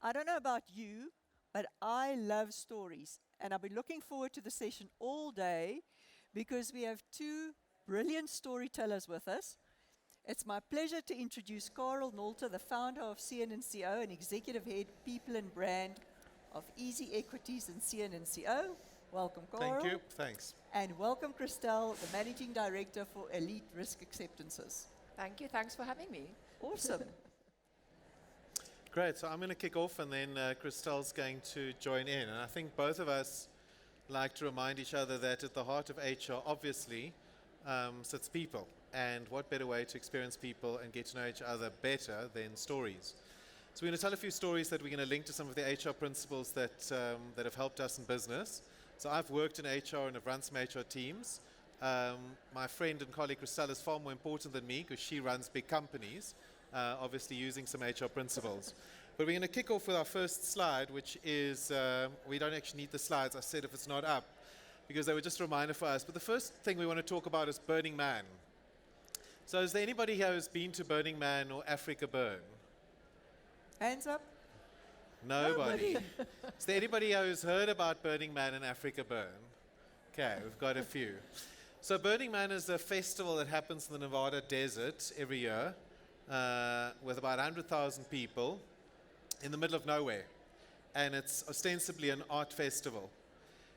I don't know about you, but I love stories. And I've been looking forward to the session all day because we have two brilliant storytellers with us. It's my pleasure to introduce Karel Nolte, the founder of CN&CO and executive head people and brand of Easy Equities and CN&CO. Welcome, Karel. Thank you. Thanks. And welcome, Christelle, the managing director for Elite Risk Acceptances. Thank you. Thanks for having me. Awesome. Great. So I'm going to kick off, and then Christelle's going to join in. And I think both of us like to remind each other that at the heart of HR, obviously, sits people. And what better way to experience people and get to know each other better than stories? So we're going to tell a few stories that we're going to link to some of the HR principles that have helped us in business. So I've worked in HR and have run some HR teams. My friend and colleague Christelle is far more important than me because she runs big companies, obviously using some HR principles. But we're going to kick off with our first slide, which is, we don't actually need the slides, I said if it's not up, because they were just a reminder for us. But the first thing we want to talk about is Burning Man. So is there anybody here who's been to Burning Man or Africa Burn? Hands up. Nobody. Is there anybody here who's heard about Burning Man and Africa Burn? Okay, we've got a few. So Burning Man is a festival that happens in the Nevada desert every year with about 100,000 people in the middle of nowhere. And it's ostensibly an art festival.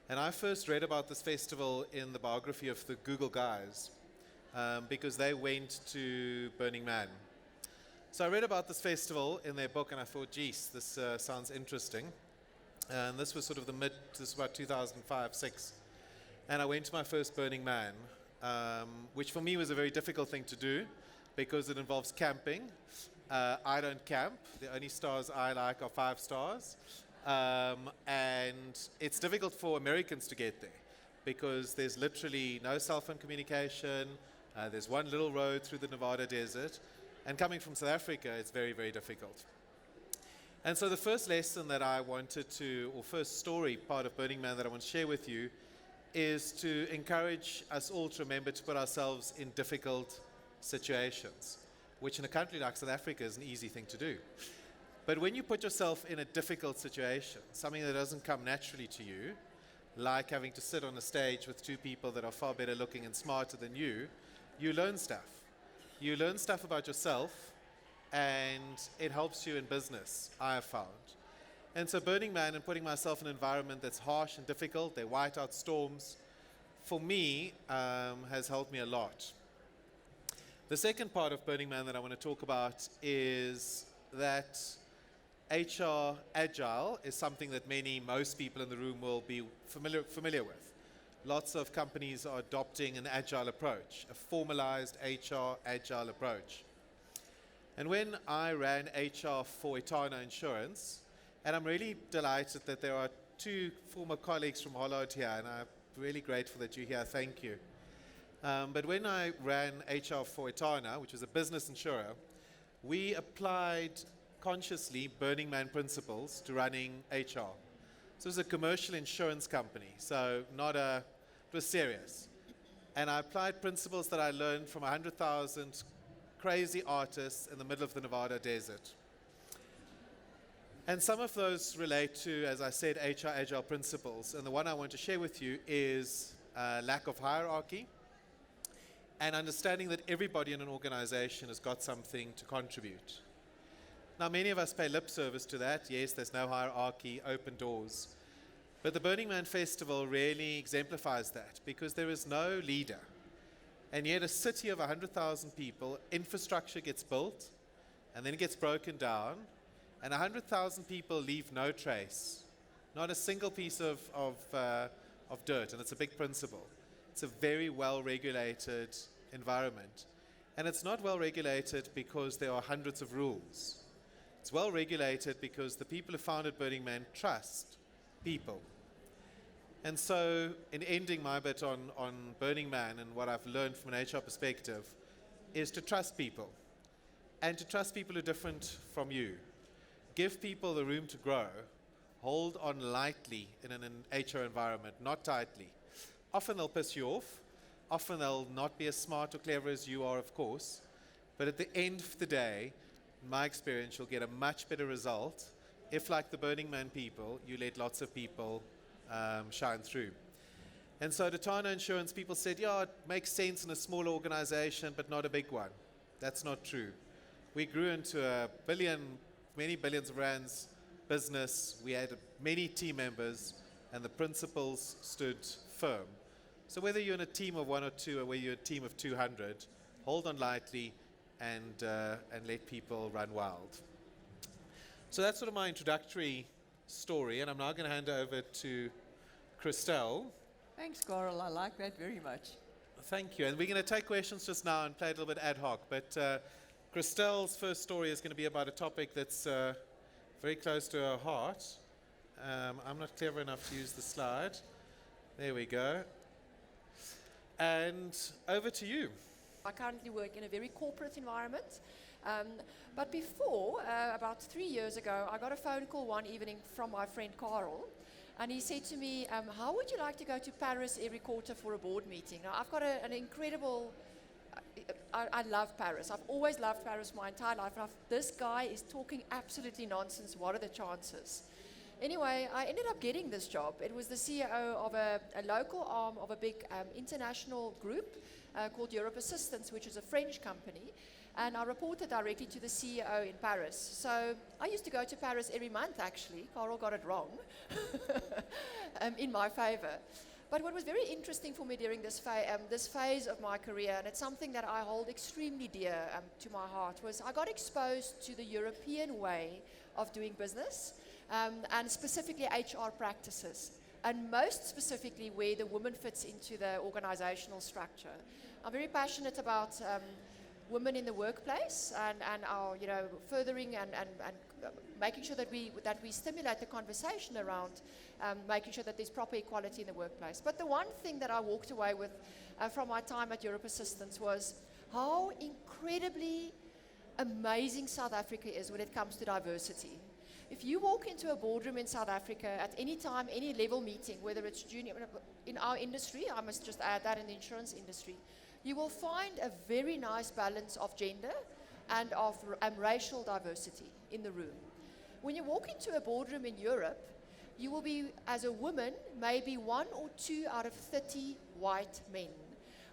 And I first read about this festival in the biography of the Google guys because they went to Burning Man. So I read about this festival in their book and I thought, geez, this sounds interesting. And this was sort of this was about 2005-06. And I went to my first Burning Man, which for me was a very difficult thing to do because it involves camping. I don't camp. The only stars I like are 5 stars. And it's difficult for Americans to get there because there's literally no cell phone communication. There's one little road through the Nevada desert. And coming from South Africa, it's very, very difficult. And so the first lesson that I wanted to, or first story part of Burning Man that I want to share with you is to encourage us all to remember to put ourselves in difficult situations, which in a country like South Africa is an easy thing to do. But when you put yourself in a difficult situation, something that doesn't come naturally to you, like having to sit on a stage with 2 people that are far better looking and smarter than you learn stuff. You learn stuff about yourself, and it helps you in business, I have found. And so Burning Man and putting myself in an environment that's harsh and difficult, they're whiteout storms, for me, has helped me a lot. The second part of Burning Man that I want to talk about is that HR Agile is something that most people in the room will be familiar with. Lots of companies are adopting an agile approach, a formalized HR agile approach. And when I ran HR for Etana Insurance, and I'm really delighted that there are 2 former colleagues from Hollowed here, and I'm really grateful that you're here, thank you. But when I ran HR for Etana, which was a business insurer, we applied consciously Burning Man principles to running HR. So it was a commercial insurance company, so it was serious. And I applied principles that I learned from 100,000 crazy artists in the middle of the Nevada desert. And some of those relate to, as I said, HR Agile principles. And the one I want to share with you is lack of hierarchy and understanding that everybody in an organization has got something to contribute. Now, many of us pay lip service to that. Yes, there's no hierarchy, open doors. But the Burning Man Festival really exemplifies that because there is no leader. And yet a city of 100,000 people, infrastructure gets built, and then it gets broken down, and 100,000 people leave no trace, not a single piece of dirt, and it's a big principle. It's a very well-regulated environment. And it's not well-regulated because there are hundreds of rules. It's well-regulated because the people who founded Burning Man trust people. And so, in ending my bit on Burning Man and what I've learned from an HR perspective, is to trust people. And to trust people who are different from you. Give people the room to grow. Hold on lightly in an HR environment, not tightly. Often they'll piss you off. Often they'll not be as smart or clever as you are, of course. But at the end of the day, in my experience, you'll get a much better result if, like the Burning Man people, you let lots of people shine through. And so at Tana Insurance, people said, yeah, it makes sense in a small organization, but not a big one. That's not true. We grew into a many billions of rands business. We had many team members, and the principles stood firm. So whether you're in a team of 1 or 2, or whether you're a team of 200, hold on lightly and let people run wild. So that's sort of my introductory story, and I'm now going to hand over to Christelle. Thanks, Carl. I like that very much. Thank you. And we're going to take questions just now and play a little bit ad hoc. But Christelle's first story is going to be about a topic that's very close to her heart. I'm not clever enough to use the slide. There we go. And over to you. I currently work in a very corporate environment. But before, about 3 years ago, I got a phone call one evening from my friend Carl. And he said to me, how would you like to go to Paris every quarter for a board meeting? Now, I've got an incredible, I love Paris. I've always loved Paris my entire life. And this guy is talking absolutely nonsense. What are the chances? Anyway, I ended up getting this job. It was the CEO of a local arm of a big international group called Europe Assistance, which is a French company. And I reported directly to the CEO in Paris. So I used to go to Paris every month, actually. Carl got it wrong in my favor. But what was very interesting for me during this phase of my career, and it's something that I hold extremely dear to my heart, was I got exposed to the European way of doing business, and specifically HR practices, and most specifically where the woman fits into the organizational structure. I'm very passionate about women in the workplace and our, furthering and making sure that we stimulate the conversation around making sure that there's proper equality in the workplace. But the one thing that I walked away with from my time at Europe Assistance was how incredibly amazing South Africa is when it comes to diversity. If you walk into a boardroom in South Africa at any time, any level meeting, whether it's junior, in our industry, I must just add that in the insurance industry, you will find a very nice balance of gender and of racial diversity in the room. When you walk into a boardroom in Europe, you will be, as a woman, maybe 1 or 2 out of 30 white men.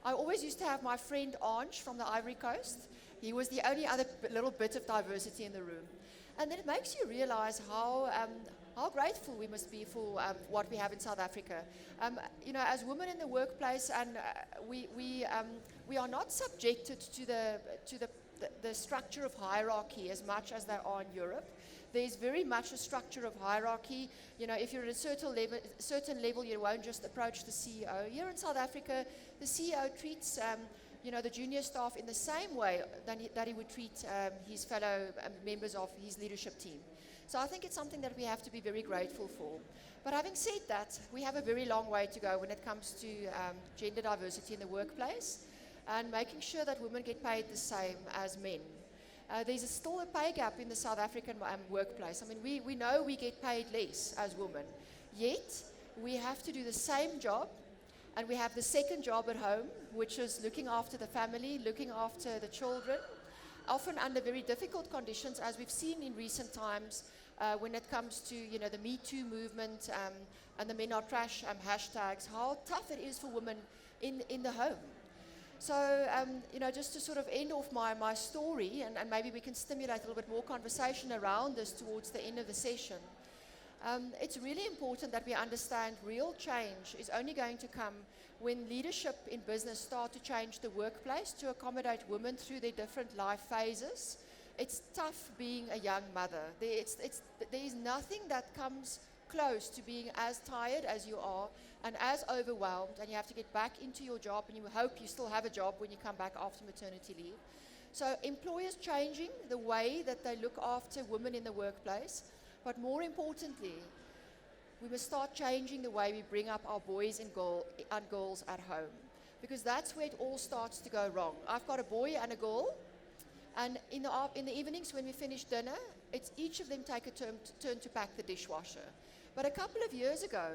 I always used to have my friend Ange from the Ivory Coast. He was the only other little bit of diversity in the room. And then it makes you realize how grateful we must be for what we have in South Africa. As women in the workplace, and we are not subjected to the structure of hierarchy as much as they are in Europe. There's very much a structure of hierarchy. If you're at a certain level, you won't just approach the CEO. Here in South Africa, the CEO treats the junior staff in the same way that he would treat his fellow members of his leadership team. So I think it's something that we have to be very grateful for. But having said that, we have a very long way to go when it comes to gender diversity in the workplace and making sure that women get paid the same as men. There's still a pay gap in the South African workplace. I mean, we know we get paid less as women, yet we have to do the same job, and we have the second job at home, which is looking after the family, looking after the children, often under very difficult conditions, as we've seen in recent times when it comes to the Me Too movement and the Men Are Trash hashtags, how tough it is for women in the home. So, just to sort of end off my story, and maybe we can stimulate a little bit more conversation around this towards the end of the session. It's really important that we understand real change is only going to come when leadership in business start to change the workplace to accommodate women through their different life phases. It's tough being a young mother. There's nothing that comes close to being as tired as you are and as overwhelmed, and you have to get back into your job, and you hope you still have a job when you come back after maternity leave. So employers changing the way that they look after women in the workplace, but more importantly, we must start changing the way we bring up our boys and girls at home, because that's where it all starts to go wrong. I've got a boy and a girl, and in the evenings when we finish dinner, it's each of them take a turn to pack the dishwasher. But a couple of years ago,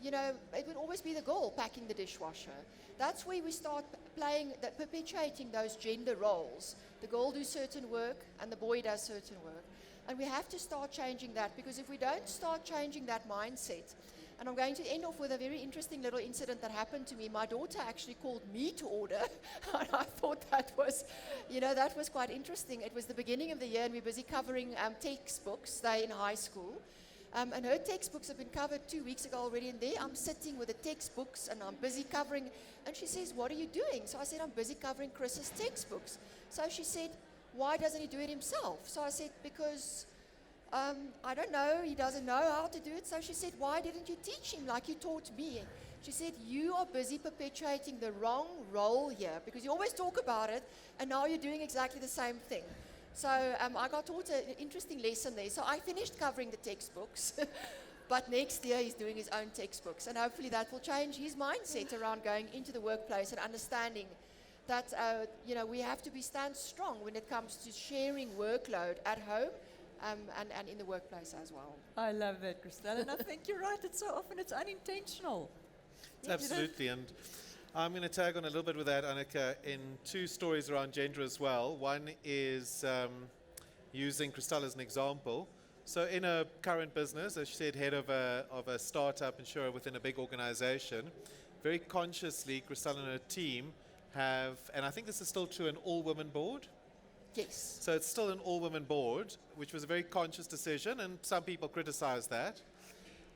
it would always be the girl packing the dishwasher. That's where we start perpetuating those gender roles. The girl does certain work and the boy does certain work. And we have to start changing that, because if we don't start changing that mindset, and I'm going to end off with a very interesting little incident that happened to me. My daughter actually called me to order, and I thought that was, that was quite interesting. It was the beginning of the year, and we were busy covering textbooks. They're in high school. And her textbooks have been covered 2 weeks ago already, and there I'm sitting with the textbooks, and I'm busy covering. And she says, "What are you doing?" So I said, "I'm busy covering Chris's textbooks." So she said, "Why doesn't he do it himself?" So I said, "Because I don't know, he doesn't know how to do it." So she said, "Why didn't you teach him like you taught me?" She said, "You are busy perpetuating the wrong role here, because you always talk about it, and now you're doing exactly the same thing." So I got taught an interesting lesson there. So I finished covering the textbooks, but next year he's doing his own textbooks, and hopefully that will change his mindset around going into the workplace and understanding that we have to stand strong when it comes to sharing workload at home. And in the workplace as well. I love that, Christelle, and I think you're right. It's so often it's unintentional. Absolutely, and I'm going to tag on a little bit with that, Annika, in two stories around gender as well. One is using Christelle as an example. So in a current business, as she said, head of a startup insurer within a big organization, very consciously, Christelle and her team have, and I think this is still true, an all-women board. Yes. So it's still an all-women board, which was a very conscious decision, and some people criticize that.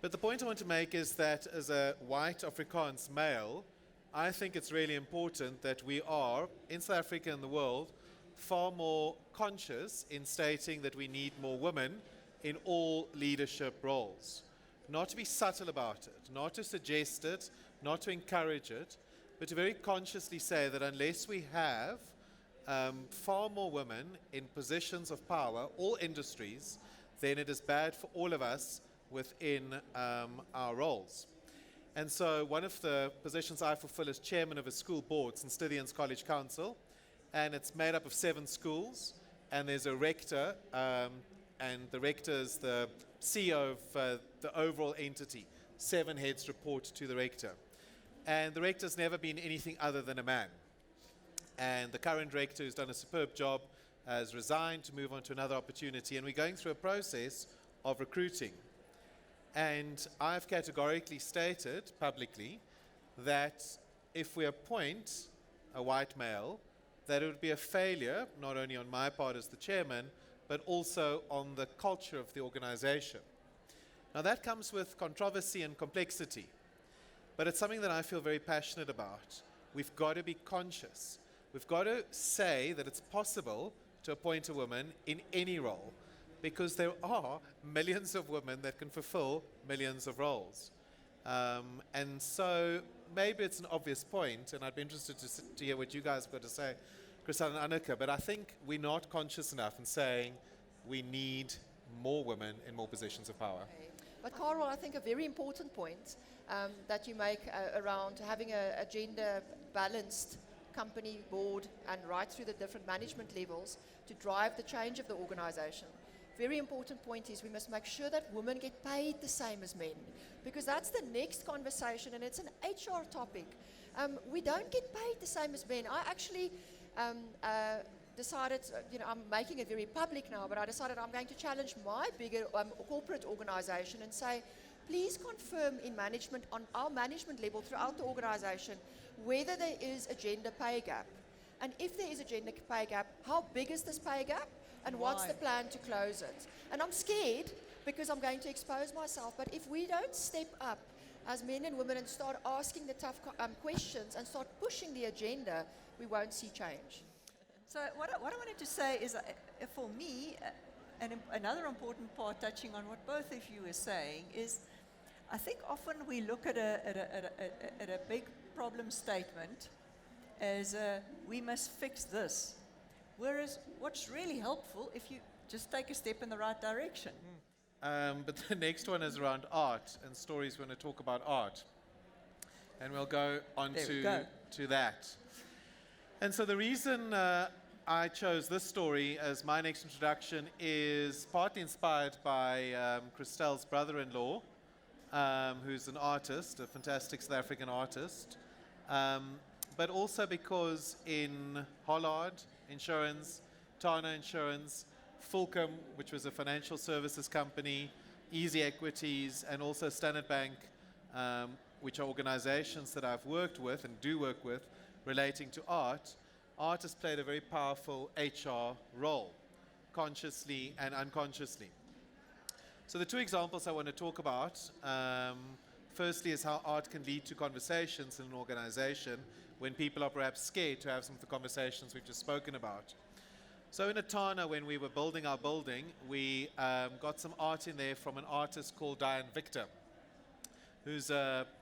But the point I want to make is that as a white Afrikaans male, I think it's really important that we are, in South Africa and the world, far more conscious in stating that we need more women in all leadership roles. Not to be subtle about it, not to suggest it, not to encourage it, but to very consciously say that unless we have far more women in positions of power, all industries, then it is bad for all of us within our roles. And so one of the positions I fulfill is chairman of a school board, St. Stithians College Council, and it's made up of 7 schools, and there's a rector, and the rector is the CEO of the overall entity. 7 heads report to the rector. And the rector's never been anything other than a man. And the current rector, who's done a superb job, has resigned to move on to another opportunity. And we're going through a process of recruiting. And I've categorically stated publicly that if we appoint a white male, that it would be a failure, not only on my part as the chairman, but also on the culture of the organization. Now that comes with controversy and complexity, but it's something that I feel very passionate about. We've got to be conscious. We've got to say that it's possible to appoint a woman in any role, because there are millions of women that can fulfill millions of roles. And so maybe it's an obvious point, and I'd be interested to hear what you guys have got to say, Christelle and Annika, but I think we're not conscious enough in saying we need more women in more positions of power. Okay. But Carol, I think a very important point that you make around having a gender-balanced company board and right through the different management levels to drive the change of the organization. Very important point is we must make sure that women get paid the same as men, because that's the next conversation, and it's an HR topic. We don't get paid the same as men. I actually decided, I'm making it very public now, but I decided I'm going to challenge my bigger corporate organization and say, please confirm in management, on our management level throughout the organization, whether there is a gender pay gap. And if there is a gender pay gap, how big is this pay gap? And what's the plan to close it? And I'm scared because I'm going to expose myself. But if we don't step up as men and women and start asking the tough questions and start pushing the agenda, we won't see change. So what I wanted to say is, for me, another important part, touching on what both of you are saying, is I think often we look at a big problem statement as we must fix this. Whereas what's really helpful if you just take a step in the right direction. But the next one is around art and stories. We're going to talk about art. And we'll go on to that. And so the reason I chose this story as my next introduction is partly inspired by Christelle's brother-in-law, who's an artist, a fantastic South African artist, but also because in Hollard Insurance, Tana Insurance, Fulcrum, which was a financial services company, Easy Equities, and also Standard Bank, which are organizations that I've worked with and do work with relating to art, art has played a very powerful HR role, consciously and unconsciously. So the two examples I want to talk about, firstly is how art can lead to conversations in an organization when people are perhaps scared to have some of the conversations we've just spoken about. So in Atana, when we were building our building, we got some art in there from an artist called Diane Victor, who's,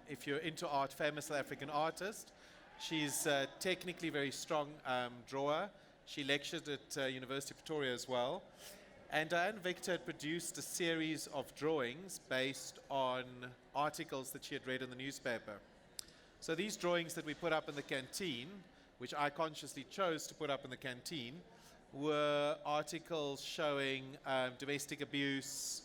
if you're into art, famous South African artist. She's technically very strong drawer. She lectured at University of Pretoria as well. And Diane Victor had produced a series of drawings based on articles that she had read in the newspaper. So these drawings that we put up in the canteen, which I consciously chose to put up in the canteen, were articles showing domestic abuse,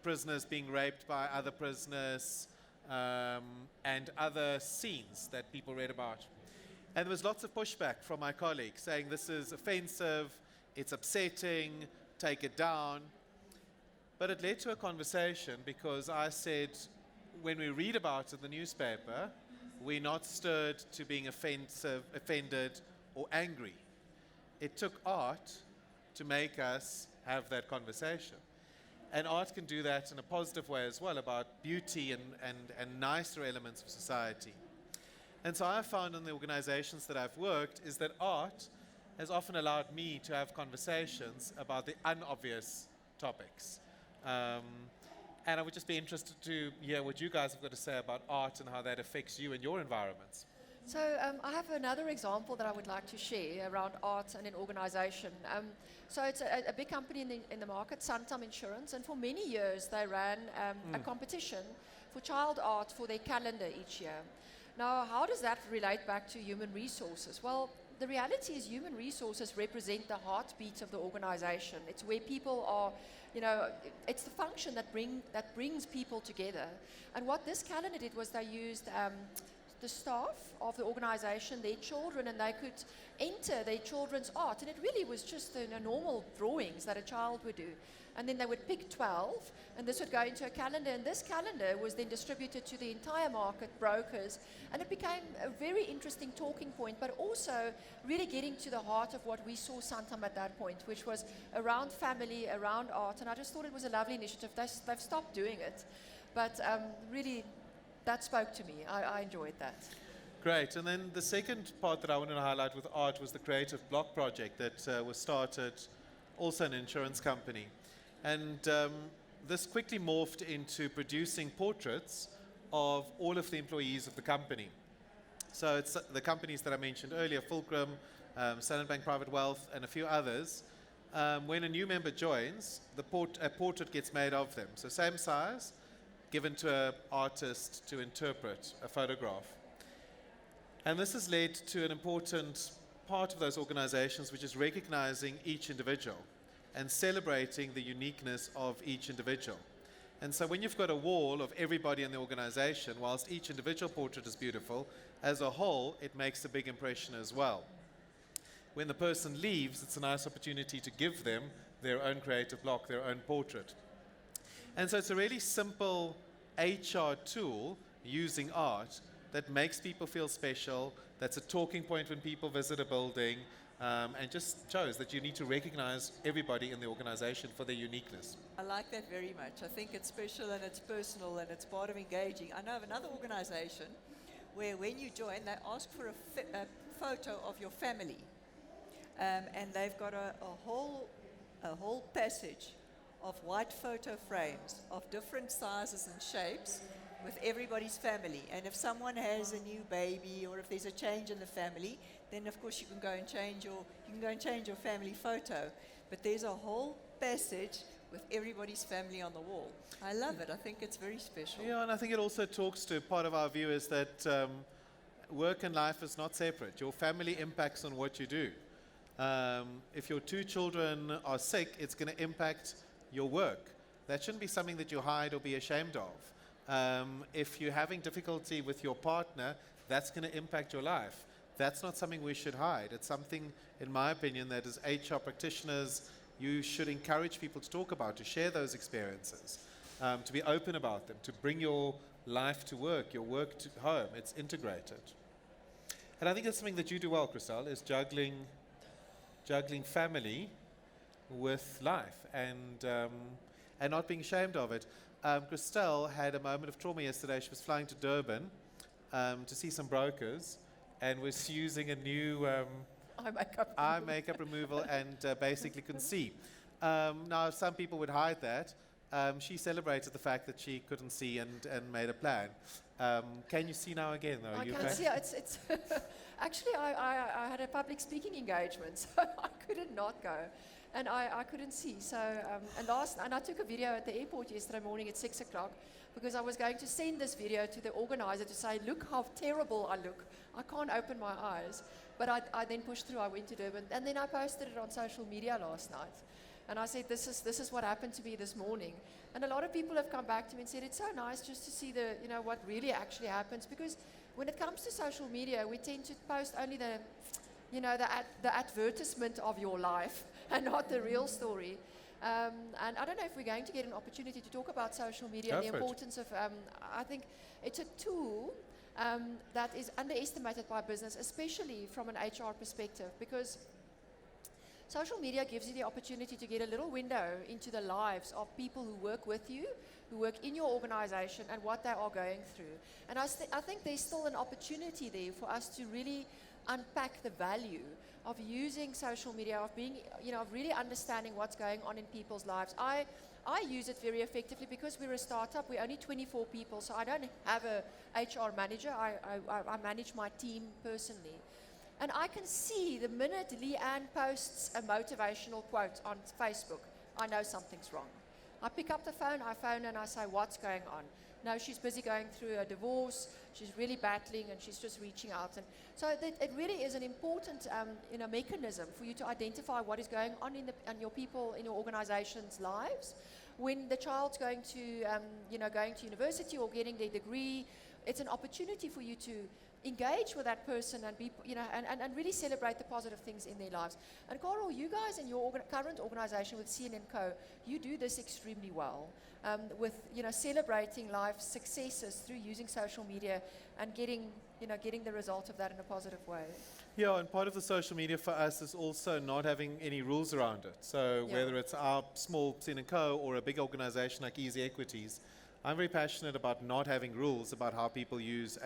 prisoners being raped by other prisoners, and other scenes that people read about. And there was lots of pushback from my colleagues saying this is offensive, it's upsetting, take it down. But it led to a conversation because I said, when we read about it in the newspaper, we're not stirred to being offensive, offended, or angry. It took art to make us have that conversation. And art can do that in a positive way as well, about beauty and nicer elements of society. And so I found in the organizations that I've worked is that art has often allowed me to have conversations about the unobvious topics. And I would just be interested to hear what you guys have got to say about art and how that affects you and your environments. So I have another example that I would like to share around art and an organization. So it's a big company in the market, Santam Insurance, and for many years they ran a competition for child art for their calendar each year. Now, how does that relate back to human resources? Well, the reality is human resources represent the heartbeat of the organization. It's where people are, it's the function that brings people together. And what this calendar did was they used the staff of the organization, their children, and they could enter their children's art. And it really was just normal drawings that a child would do. And then they would pick 12, and this would go into a calendar. And this calendar was then distributed to the entire market, brokers. And it became a very interesting talking point, but also really getting to the heart of what we saw Santam at that point, which was around family, around art. And I just thought it was a lovely initiative. They've stopped doing it. But really, that spoke to me. I enjoyed that. Great. And then the second part that I wanted to highlight with art was the Creative Block project that was started also in an insurance company. And this quickly morphed into producing portraits of all of the employees of the company. So it's the companies that I mentioned earlier, Fulcrum, Standard Bank Private Wealth, and a few others. When a new member joins, a portrait gets made of them. So same size, given to an artist to interpret a photograph. And this has led to an important part of those organizations, which is recognizing each individual and celebrating the uniqueness of each individual. And so when you've got a wall of everybody in the organization, whilst each individual portrait is beautiful, as a whole, it makes a big impression as well. When the person leaves, it's a nice opportunity to give them their own creative block, their own portrait. And so it's a really simple HR tool using art that makes people feel special, that's a talking point when people visit a building, and just shows that you need to recognize everybody in the organization for their uniqueness. I like that very much. I think it's special and it's personal and it's part of engaging. I know of another organization where when you join, they ask for a photo of your family. And they've got a whole passage of white photo frames of different sizes and shapes with everybody's family. And if someone has a new baby or if there's a change in the family, then of course you can go and change your family photo. But there's a whole passage with everybody's family on the wall. I love it. I think it's very special. Yeah, and I think it also talks to part of our view is that work and life is not separate. Your family impacts on what you do. If your two children are sick, it's going to impact your work. That shouldn't be something that you hide or be ashamed of. If you're having difficulty with your partner, that's going to impact your life. That's not something we should hide. It's something, in my opinion, that as HR practitioners you should encourage people to talk about, to share those experiences, to be open about them, to bring your life to work, your work to home. It's integrated. And I think that's something that you do well, Christelle, is juggling family with life and not being ashamed of it. Christelle had a moment of trauma yesterday. She was flying to Durban to see some brokers and was using a new eye makeup removal and basically couldn't see. Now, some people would hide that. She celebrated the fact that she couldn't see and made a plan. Can you see now again, though? I can see. It's actually, I had a public speaking engagement, so I couldn't not go. And I couldn't see. So, and I took a video at the airport yesterday morning at 6 o'clock because I was going to send this video to the organizer to say, look how terrible I look. I can't open my eyes. But I then pushed through. I went to Durban. And then I posted it on social media last night. And I said, this is what happened to me this morning. And a lot of people have come back to me and said, it's so nice just to see what really actually happens. Because when it comes to social media, we tend to post only the advertisement of your life and not the real story. And I don't know if we're going to get an opportunity to talk about social media and the importance of, I think it's a tool that is underestimated by business, especially from an HR perspective, because social media gives you the opportunity to get a little window into the lives of people who work with you, who work in your organization, and what they are going through. And I think there's still an opportunity there for us to really unpack the value of using social media, of being, of really understanding what's going on in people's lives. I use it very effectively because we're a startup. We're only 24 people, so I don't have a HR manager. I manage my team personally. And I can see the minute Leanne posts a motivational quote on Facebook, I know something's wrong. I pick up the phone, I phone and I say, what's going on? No, she's busy going through a divorce, she's really battling and she's just reaching out. And so it really is an important mechanism for you to identify what is going on in your people, in your organization's lives. When the child's going to university or getting their degree, it's an opportunity for you to engage with that person and be, and really celebrate the positive things in their lives. And Carl, you guys in your current organization with CNN Co, you do this extremely well, with celebrating life successes through using social media and getting the result of that in a positive way. Yeah, and part of the social media for us is also not having any rules around it. So whether it's our small CNN Co or a big organization like Easy Equities, I'm very passionate about not having rules about how people use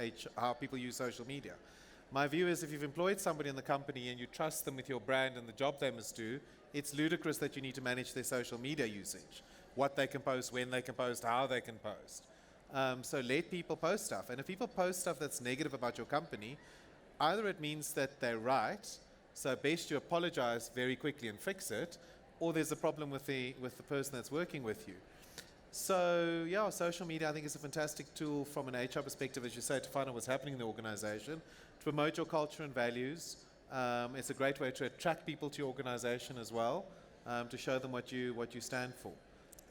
social media. My view is if you've employed somebody in the company and you trust them with your brand and the job they must do, it's ludicrous that you need to manage their social media usage, what they can post, when they can post, how they can post. So let people post stuff. And if people post stuff that's negative about your company, either it means that they're right, so best you apologize very quickly and fix it, or there's a problem with the person that's working with you. So, yeah, social media, I think, is a fantastic tool from an HR perspective, as you say, to find out what's happening in the organization, to promote your culture and values. It's a great way to attract people to your organization as well, to show them what you stand for.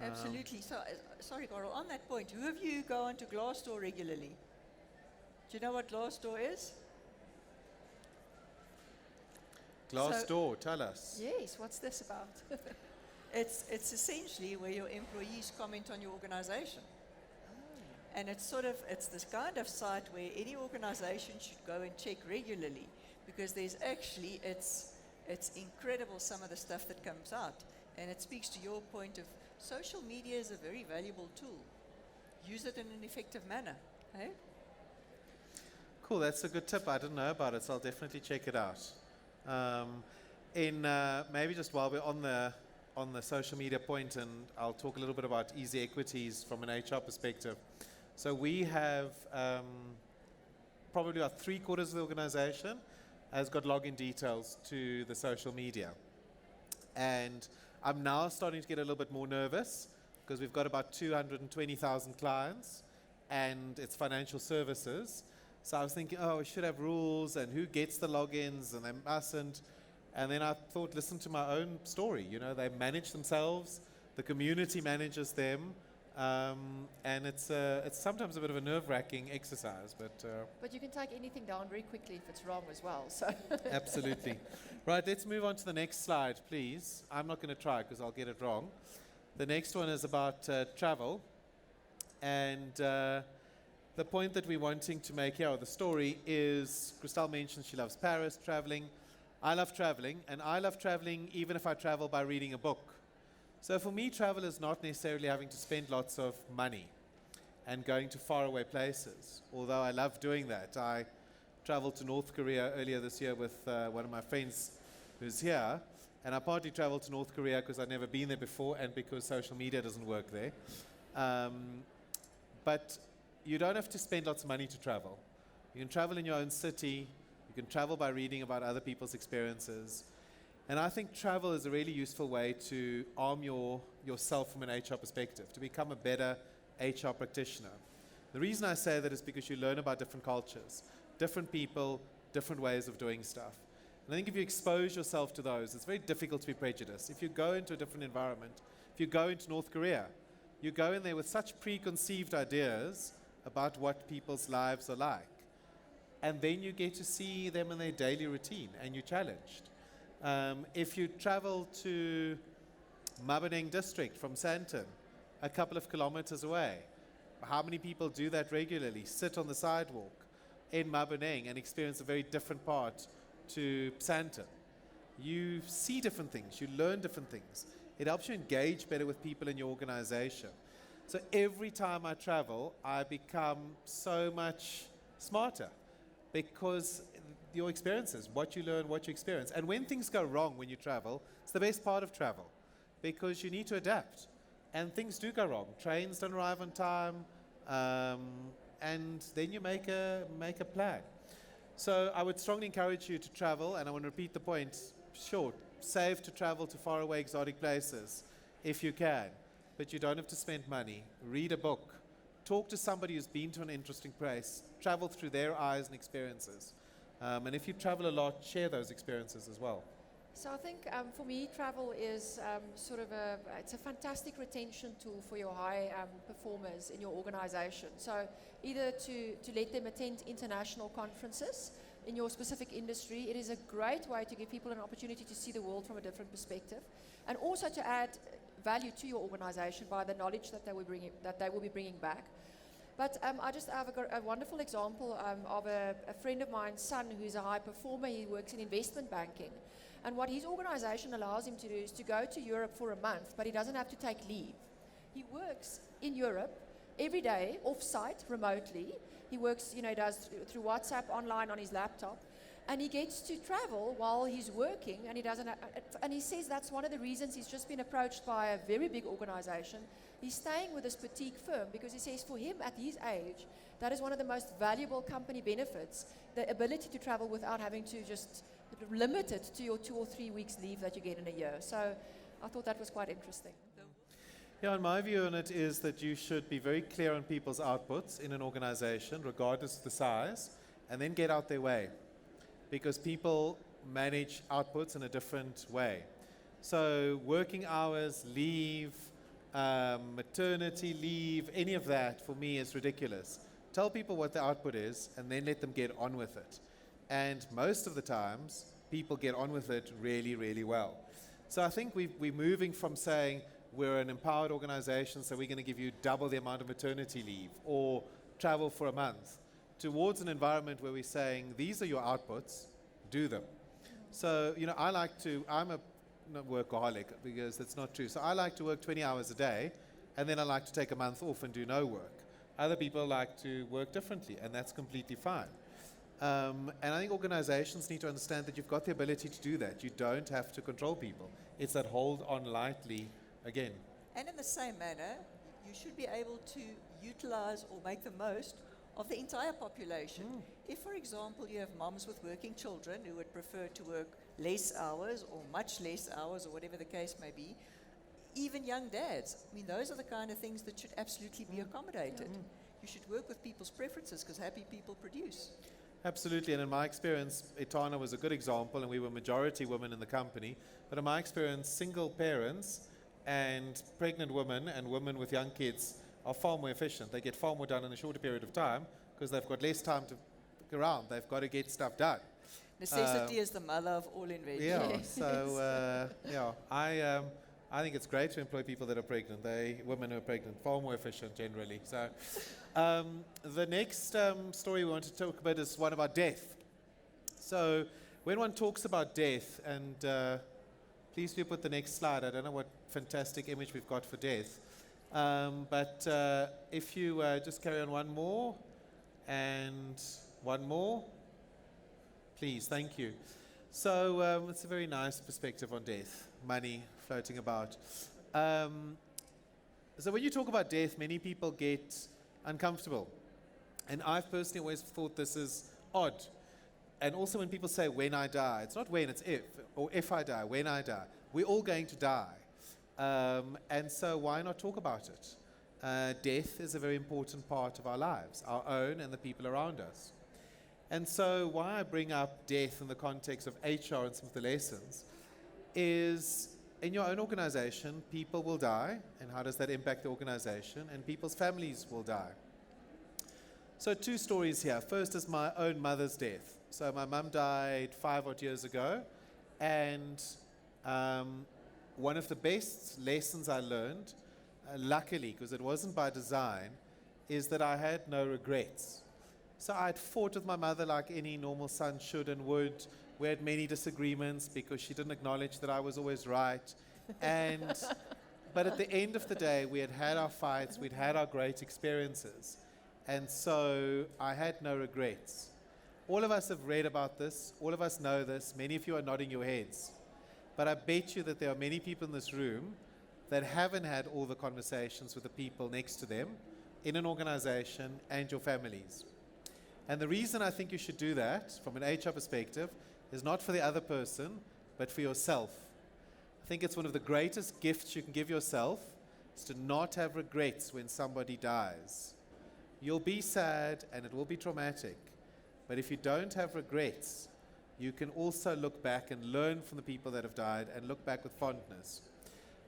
Absolutely. So, sorry, Carl, on that point, who of you go onto Glassdoor regularly? Do you know what Glassdoor is? Glassdoor, tell us. Yes, what's this about? It's essentially where your employees comment on your organization. And it's this kind of site where any organization should go and check regularly, because there's actually, it's incredible some of the stuff that comes out. And it speaks to your point of social media is a very valuable tool. Use it in an effective manner. Hey? Cool, that's a good tip. I didn't know about it, so I'll definitely check it out. Maybe just while we're on the social media point, and I'll talk a little bit about Easy Equities from an HR perspective. So we have probably about 3/4 of the organization has got login details to the social media. And I'm now starting to get a little bit more nervous because we've got about 220,000 clients and it's financial services. So I was thinking, we should have rules and who gets the logins and they mustn't. And then I thought, listen to my own story. They manage themselves, the community manages them, And it's sometimes a bit of a nerve-wracking exercise, but But you can take anything down very quickly if it's wrong as well. So absolutely. Right, let's move on to the next slide, please. I'm not going to try because I'll get it wrong. The next one is about travel. And the point that we're wanting to make here, or the story, is Christelle mentioned she loves Paris, traveling. I love traveling, and I love traveling even if I travel by reading a book. So for me, travel is not necessarily having to spend lots of money and going to faraway places, although I love doing that. I traveled to North Korea earlier this year with one of my friends who's here, and I partly traveled to North Korea because I'd never been there before and because social media doesn't work there. But you don't have to spend lots of money to travel. You can travel in your own city, you can travel by reading about other people's experiences. And I think travel is a really useful way to arm yourself from an HR perspective, to become a better HR practitioner. The reason I say that is because you learn about different cultures, different people, different ways of doing stuff. And I think if you expose yourself to those, it's very difficult to be prejudiced. If you go into a different environment, if you go into North Korea, you go in there with such preconceived ideas about what people's lives are like. And then you get to see them in their daily routine and you're challenged. If you travel to Maboneng district from Sandton, a couple of kilometers away, how many people do that regularly? Sit on the sidewalk in Maboneng and experience a very different part to Sandton. You see different things, you learn different things. It helps you engage better with people in your organization. So every time I travel, I become so much smarter because your experiences, what you learn, what you experience. And when things go wrong when you travel, it's the best part of travel because you need to adapt. And things do go wrong. Trains don't arrive on time, and then you make a plan. So I would strongly encourage you to travel, and I want to repeat the point. Sure, save to travel to faraway exotic places if you can, but you don't have to spend money. Read a book. Talk to somebody who's been to an interesting place. Travel through their eyes and experiences. And if you travel a lot, share those experiences as well. So I think for me, travel is it's a fantastic retention tool for your high performers in your organization. So either to let them attend international conferences in your specific industry, it is a great way to give people an opportunity to see the world from a different perspective, and also to add value to your organization by the knowledge that they will be bringing back. But I just have a wonderful example of a friend of mine's son who's a high performer. He works in investment banking. And what his organization allows him to do is to go to Europe for a month, but he doesn't have to take leave. He works in Europe every day, off-site, remotely. He works, does through WhatsApp, online on his laptop. And he gets to travel while he's working, and and he says that's one of the reasons he's just been approached by a very big organization. He's staying with this boutique firm because he says for him at his age, that is one of the most valuable company benefits, the ability to travel without having to just limit it to your 2 or 3 weeks leave that you get in a year. So I thought that was quite interesting. Yeah, and my view on it is that you should be very clear on people's outputs in an organization, regardless of the size, and then get out their way. Because people manage outputs in a different way. So working hours, leave, maternity leave, any of that for me is ridiculous. Tell people what the output is and then let them get on with it. And most of the times, people get on with it really, really well. So I think we're moving from saying we're an empowered organization, so we're going to give you double the amount of maternity leave or travel for a month, towards an environment where we're saying, these are your outputs, do them. So, I'm a not workaholic because that's not true. So I like to work 20 hours a day, and then I like to take a month off and do no work. Other people like to work differently, and that's completely fine. And I think organizations need to understand that you've got the ability to do that. You don't have to control people. It's that hold on lightly again. And in the same manner, you should be able to utilize or make the most of the entire population. If, for example, you have moms with working children who would prefer to work less hours or much less hours or whatever the case may be, even young dads, those are the kind of things that should absolutely be accommodated. You should work with people's preferences because happy people produce. Absolutely, and in my experience, Etana was a good example, and we were majority women in the company. But in my experience, single parents and pregnant women and women with young kids are far more efficient. They get far more done in a shorter period of time because they've got less time to look around. They've got to get stuff done. Necessity is the mother of all invention. Yeah, so I think it's great to employ people that are pregnant. Women who are pregnant, far more efficient generally. So the next story we want to talk about is one about death. So when one talks about death, and please do put the next slide. I don't know what fantastic image we've got for death. But if you just carry on one more, and one more. Please, thank you. So it's a very nice perspective on death, money floating about. So when you talk about death, many people get uncomfortable. And I've personally always thought this is odd. And also when people say, when I die, it's not when, it's if. Or if I die, when I die. We're all going to die. And so why not talk about it? Death is a very important part of our lives, our own and the people around us. And so why I bring up death in the context of HR and some of the lessons is in your own organization, people will die. And how does that impact the organization? And people's families will die. So 2 stories here. First is my own mother's death. So my mum died 5 odd years ago. And one of the best lessons I learned, luckily, because it wasn't by design, is that I had no regrets. So I'd fought with my mother like any normal son should and would. We had many disagreements because she didn't acknowledge that I was always right. But at the end of the day, we had our fights, we'd had our great experiences. And so I had no regrets. All of us have read about this. All of us know this. Many of you are nodding your heads. But I bet you that there are many people in this room that haven't had all the conversations with the people next to them in an organization and your families. And the reason I think you should do that from an HR perspective is not for the other person, but for yourself. I think it's one of the greatest gifts you can give yourself is to not have regrets when somebody dies. You'll be sad and it will be traumatic, but if you don't have regrets, you can also look back and learn from the people that have died and look back with fondness.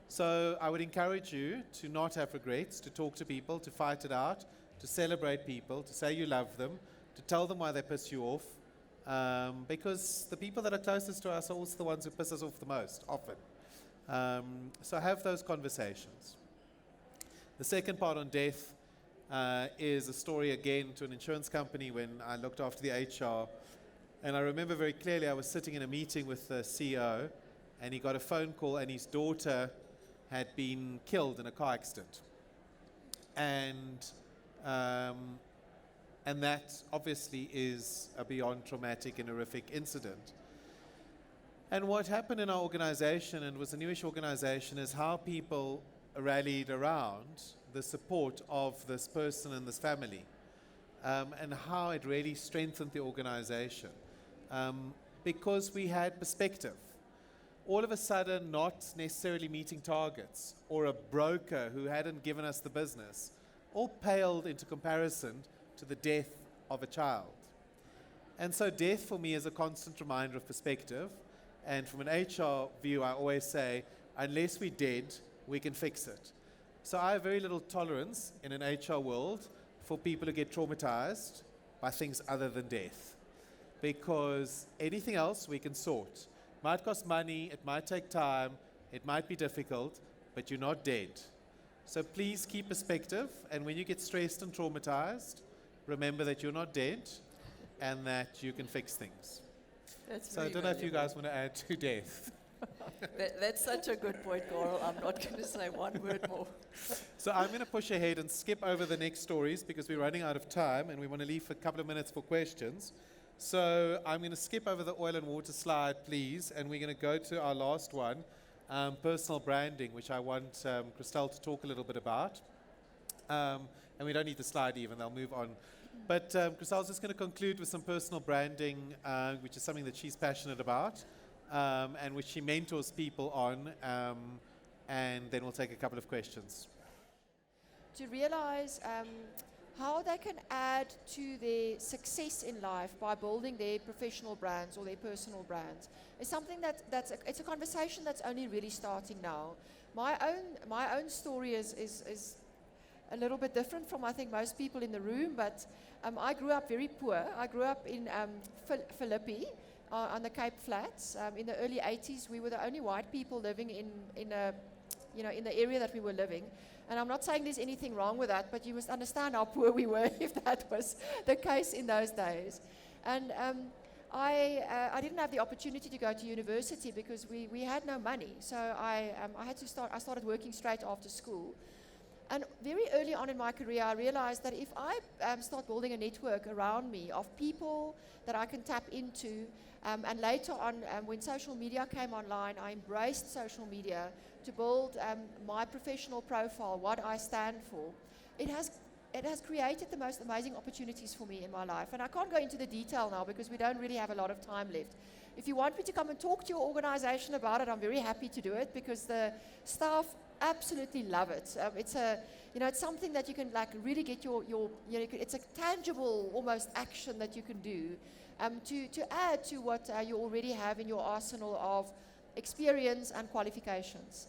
So I would encourage you to not have regrets, to talk to people, to fight it out, to celebrate people, to say you love them, to tell them why they piss you off, because the people that are closest to us are also the ones who piss us off the most, often. So have those conversations. The second part on death is a story again to an insurance company when I looked after the HR. And I remember very clearly I was sitting in a meeting with the CEO, and he got a phone call, and his daughter had been killed in a car accident. And that obviously is a beyond traumatic and horrific incident. And what happened in our organization, and was a newish organization, is how people rallied around the support of this person and this family, and how it really strengthened the organization. Because we had perspective. All of a sudden, not necessarily meeting targets, or a broker who hadn't given us the business, all paled into comparison to the death of a child. And so death for me is a constant reminder of perspective. And from an HR view, I always say, unless we're dead, we can fix it. So I have very little tolerance in an HR world for people who get traumatized by things other than death. Because anything else we can sort. It might cost money, it might take time, it might be difficult, but you're not dead. So please keep perspective, and when you get stressed and traumatized, remember that you're not dead and that you can fix things. So I don't know if you guys want to add to death. That's such a good point, Carl. I'm not going to say one word more. So I'm going to push ahead and skip over the next stories because we're running out of time and we want to leave for a couple of minutes for questions. So I'm going to skip over the oil and water slide, please, and we're going to go to our last one, personal branding, which I want Christelle to talk a little bit about. And we don't need the slide even, they'll move on. But Christelle's just going to conclude with some personal branding, which is something that she's passionate about, and which she mentors people on, and then we'll take a couple of questions. To realize how they can add to their success in life by building their professional brands or their personal brands is something it's a conversation that's only really starting now. My own story is a little bit different from, I think, most people in the room, but I grew up very poor. I grew up in Philippi on the Cape Flats. In the early 80s, we were the only white people living in the area that we were living. And I'm not saying there's anything wrong with that, but you must understand how poor we were if that was the case in those days. And I didn't have the opportunity to go to university because we had no money. So I started working straight after school. And very early on in my career, I realized that if I start building a network around me of people that I can tap into, and later on, when social media came online, I embraced social media to build my professional profile, what I stand for. It has created the most amazing opportunities for me in my life. And I can't go into the detail now because we don't really have a lot of time left. If you want me to come and talk to your organization about it, I'm very happy to do it because the staff absolutely love it. It's something that you can really get it's a tangible almost action that you can do to add to what you already have in your arsenal of experience and qualifications.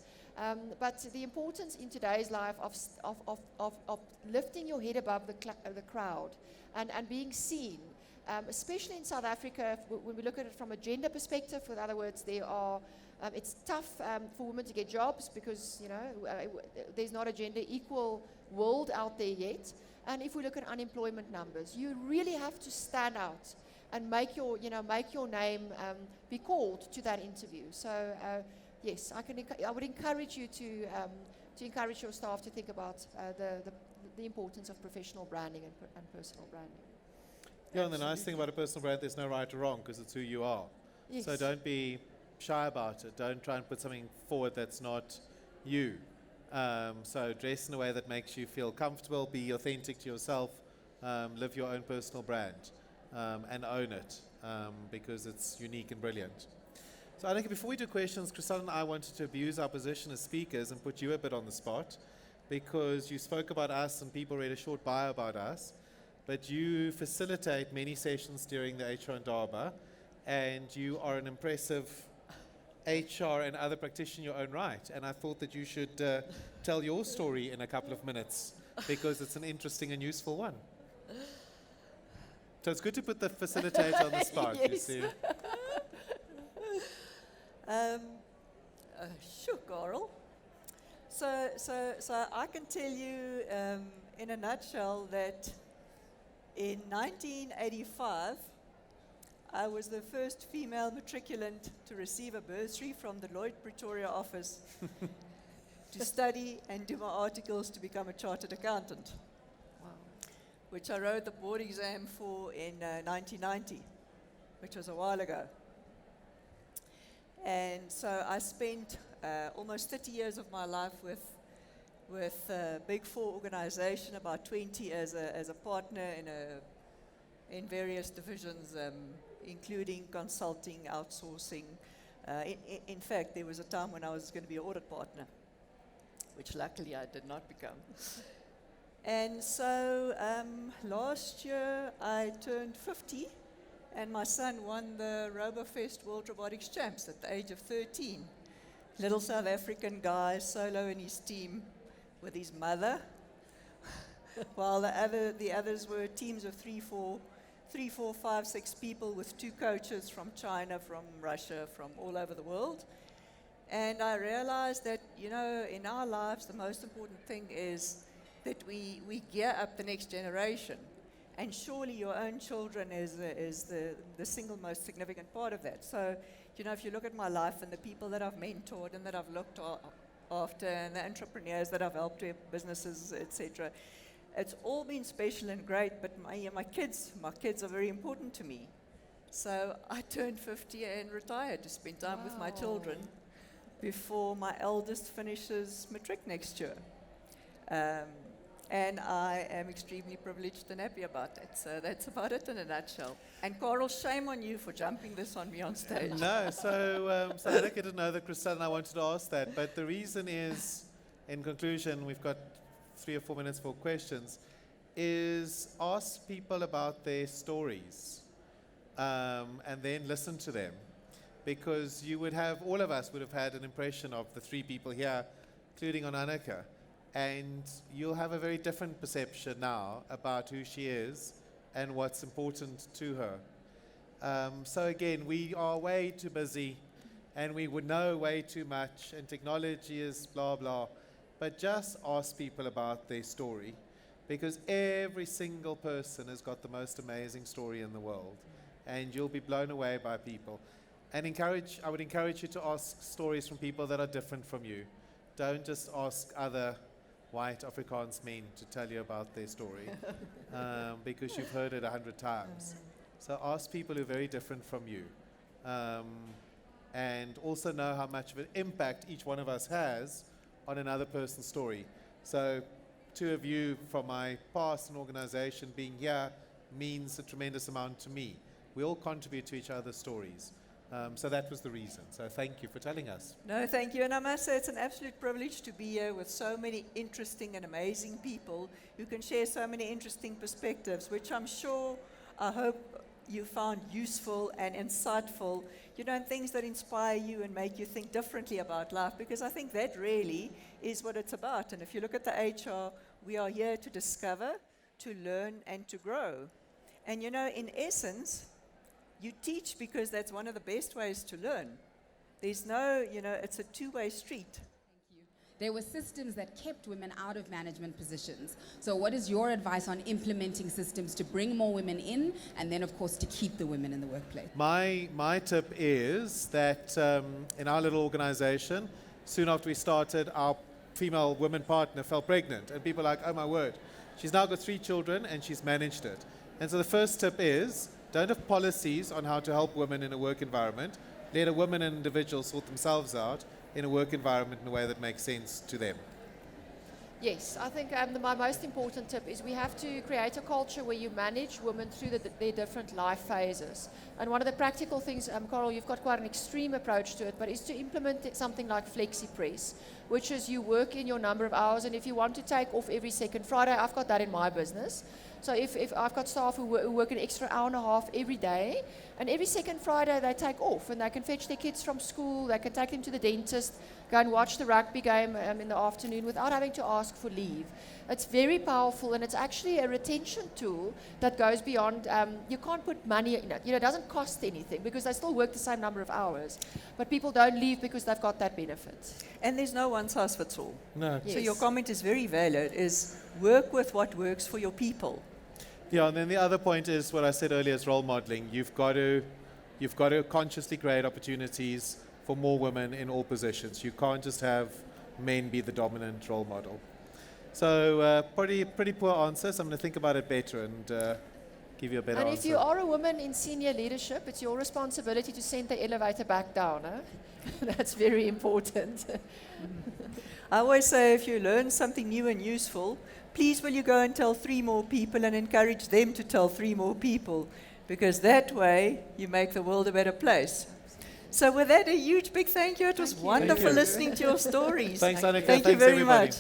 But the importance in today's life of lifting your head above the crowd and being seen, especially in South Africa, when we look at it from a gender perspective, in other words, it's tough for women to get jobs because there's not a gender equal world out there yet. And if we look at unemployment numbers, you really have to stand out and make your name be called to that interview. So yes, I would encourage you to encourage your staff to think about the importance of professional branding and personal branding. Yeah, and the nice thing about a personal brand, there's no right or wrong because it's who you are. Yes. So don't be shy about it. Don't try and put something forward that's not you. So dress in a way that makes you feel comfortable, be authentic to yourself, live your own personal brand, and own it because it's unique and brilliant. So I think before we do questions, Chriselle and I wanted to abuse our position as speakers and put you a bit on the spot because you spoke about us and people read a short bio about us, but you facilitate many sessions during the HR Ndaba, and you are an impressive HR and other practitioner in your own right. And I thought that you should tell your story in a couple of minutes because it's an interesting and useful one. So it's good to put the facilitator on the spot, you see. Sure, Carl. So I can tell you in a nutshell that in 1985, I was the first female matriculant to receive a bursary from the Lloyd Pretoria office to study and do my articles to become a chartered accountant, Wow. which I wrote the board exam for in 1990, which was a while ago. And so I spent almost 30 years of my life with a Big Four organization, about 20 as a partner in various divisions, including consulting, outsourcing. In fact, there was a time when I was going to be an audit partner, which luckily I did not become. And so last year I turned 50, and my son won the RoboFest World Robotics Champs at the age of 13. Little South African guy, solo in his team with his mother, while the others were teams of 3, 4, 5, 6 people with 2 coaches from China, from Russia, from all over the world. And I realized that, in our lives, the most important thing is that we gear up the next generation. And surely your own children is the single most significant part of that. So, if you look at my life and the people that I've mentored and that I've looked after and the entrepreneurs that I've helped with businesses, etc., it's all been special and great, but my kids are very important to me. So I turned 50 and retired to spend time with my children before my eldest finishes matric next year. And I am extremely privileged and happy about that. So that's about it in a nutshell. And Carl, shame on you for jumping this on me on stage. No, so I didn't know that Chriselle and I wanted to ask that, but the reason is, in conclusion, we've got 3 or 4 minutes for questions, is ask people about their stories and then listen to them. Because all of us would have had an impression of the 3 people here, including on Annika. And you'll have a very different perception now about who she is and what's important to her. So again, we are way too busy and we would know way too much and technology is blah, blah. But just ask people about their story, because every single person has got the most amazing story in the world, and you'll be blown away by people. And I would encourage you to ask stories from people that are different from you. Don't just ask other white Afrikaans men to tell you about their story, because you've heard it 100 times. So ask people who are very different from you, and also know how much of an impact each one of us has on another person's story. So 2 of you from my past and organization being here means a tremendous amount to me. We all contribute to each other's stories. So that was the reason. So thank you for telling us. No, thank you. And I must say it's an absolute privilege to be here with so many interesting and amazing people who can share so many interesting perspectives, which I hope you found useful and insightful, and things that inspire you and make you think differently about life, because I think that really is what it's about. And if you look at the HR, we are here to discover, to learn, and to grow. And in essence, you teach because that's one of the best ways to learn. There's no, it's a two-way street. Thank you. There were systems that kept women out of management positions. So what is your advice on implementing systems to bring more women in, and then, of course, to keep the women in the workplace? My tip is that in our little organization, soon after we started, our female woman partner fell pregnant. And people are like, oh my word. She's now got 3 children and she's managed it. And so the first tip is, don't have policies on how to help women in a work environment. Let a woman and individual sort themselves out in a work environment in a way that makes sense to them. Yes, I think my most important tip is we have to create a culture where you manage women through their different life phases. And one of the practical things, Carl, you've got quite an extreme approach to it, but is to implement something like flexi-press, which is you work in your number of hours, and if you want to take off every second Friday, I've got that in my business. So if I've got staff who work an extra hour and a half every day, and every second Friday they take off, and they can fetch their kids from school, they can take them to the dentist, go and watch the rugby game in the afternoon without having to ask for leave. It's very powerful, and it's actually a retention tool that goes beyond, you can't put money in it. It doesn't cost anything because they still work the same number of hours, but people don't leave because they've got that benefit. And there's no one size fits all. No. Yes. So your comment is very valid, is work with what works for your people. Yeah, and then the other point is what I said earlier is role modeling. You've got to consciously create opportunities for more women in all positions. You can't just have men be the dominant role model. So pretty poor answers. I'm going to think about it better and give you a better answer. And if you are a woman in senior leadership, it's your responsibility to send the elevator back down. That's very important. I always say if you learn something new and useful, please will you go and tell 3 more people and encourage them to tell 3 more people, because that way you make the world a better place. So with that, a huge big thank you. It was wonderful listening to your stories. Thanks, Annika. Thank you Thanks, very everybody. much.